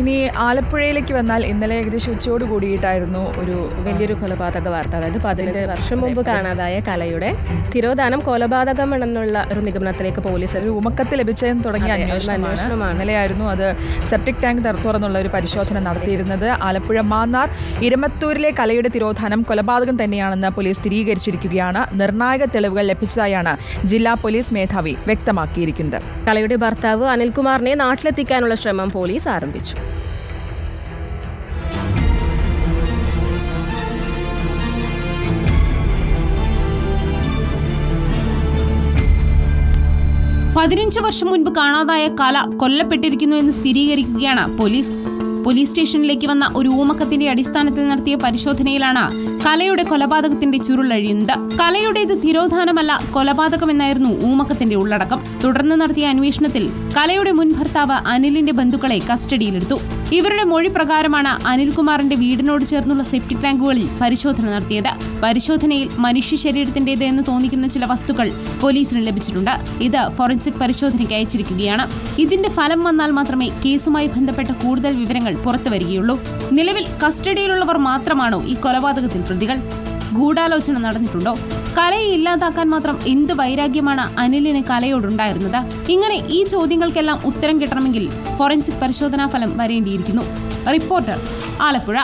ഇനി ആലപ്പുഴയിലേക്ക് വന്നാൽ ഇന്നലെ ഏകദേശം ഉച്ചയോട് കൂടിയിട്ടായിരുന്നു ഒരു വലിയൊരു കൊലപാതക വാർത്ത. അതായത് 15 വർഷം മുമ്പ് കാണാതായ കലയുടെ തിരോധാനം കൊലപാതകമെന്നുള്ള ഒരു നിഗമനത്തിലേക്ക് പോലീസ് ഒരു ഉമക്കത്ത് ലഭിച്ചതെന്ന് തുടങ്ങിയ അന്വേഷണമാണ്. ഇന്നലെയായിരുന്നു അത് സെപ്റ്റിക് ടാങ്ക് തുറന്നുള്ള ഒരു പരിശോധന നടത്തിയിരുന്നത്. ആലപ്പുഴ മാന്നാർ ഇരമത്തൂരിലെ കലയുടെ തിരോധാനം കൊലപാതകം തന്നെയാണെന്ന് പോലീസ് സ്ഥിരീകരിച്ചിരിക്കുകയാണ്. നിർണായക തെളിവുകൾ ലഭിച്ചതായാണ് ജില്ലാ പോലീസ് മേധാവി വ്യക്തമാക്കിയിരിക്കുന്നത്. കലയുടെ ഭർത്താവ് അനിൽകുമാറിനെ നാട്ടിലെത്തിക്കാനുള്ള ശ്രമം പോലീസ് ആരംഭിച്ചു. പതിനഞ്ച് വർഷം മുൻപ് കാണാതായ കല കൊല്ലപ്പെട്ടിരിക്കുന്നു എന്ന് സ്ഥിരീകരിക്കുകയാണ് പോലീസ്. പോലീസ് സ്റ്റേഷനിലേക്ക് വന്ന ഒരു ഊമക്കത്തിന്റെ അടിസ്ഥാനത്തിൽ നടത്തിയ പരിശോധനയിലാണ് കലയുടെ കൊലപാതകത്തിന്റെ ചുരുളഴിയുന്നത്. കലയുടേത് തിരോധാനമല്ല, കൊലപാതകമെന്നായിരുന്നു ഊമക്കത്തിന്റെ ഉള്ളടക്കം. തുടർന്ന് നടത്തിയ അന്വേഷണത്തിൽ കലയുടെ മുൻ ഭർത്താവ് അനിലിന്റെ ബന്ധുക്കളെ കസ്റ്റഡിയിലെടുത്തു. ഇവരുടെ മൊഴി പ്രകാരമാണ് അനിൽകുമാറിന്റെ വീടിനോട് ചേർന്നുള്ള സെപ്റ്റിക് ടാങ്കുകളിൽ പരിശോധന നടത്തിയത്. പരിശോധനയിൽ മനുഷ്യ ശരീരത്തിന്റേത് എന്ന് തോന്നിക്കുന്ന ചില വസ്തുക്കൾ പോലീസിന് ലഭിച്ചിട്ടുണ്ട്. ഇത് ഫോറൻസിക് പരിശോധനയ്ക്ക് അയച്ചിരിക്കുകയാണ്. ഇതിന്റെ ഫലം വന്നാൽ മാത്രമേ കേസുമായി ബന്ധപ്പെട്ട കൂടുതൽ വിവരങ്ങൾ പുറത്തുവരികയുള്ളൂ. നിലവിൽ കസ്റ്റഡിയിലുള്ളവർ മാത്രമാണോ ഈ കൊലപാതകത്തിൽ പ്രതികൾ? ഗൂഢാലോചന നടന്നിട്ടുണ്ടോ? കലയെ ഇല്ലാതാക്കാൻ മാത്രം എന്ത് വൈരാഗ്യമാണ് അനിലിന് കലയോടുണ്ടായിരുന്നത്? ഇങ്ങനെ ഈ ചോദ്യങ്ങൾക്കെല്ലാം ഉത്തരം കിട്ടണമെങ്കിൽ ഫോറൻസിക് പരിശോധനാ ഫലം വരേണ്ടിയിരിക്കുന്നു. റിപ്പോർട്ടർ, ആലപ്പുഴ.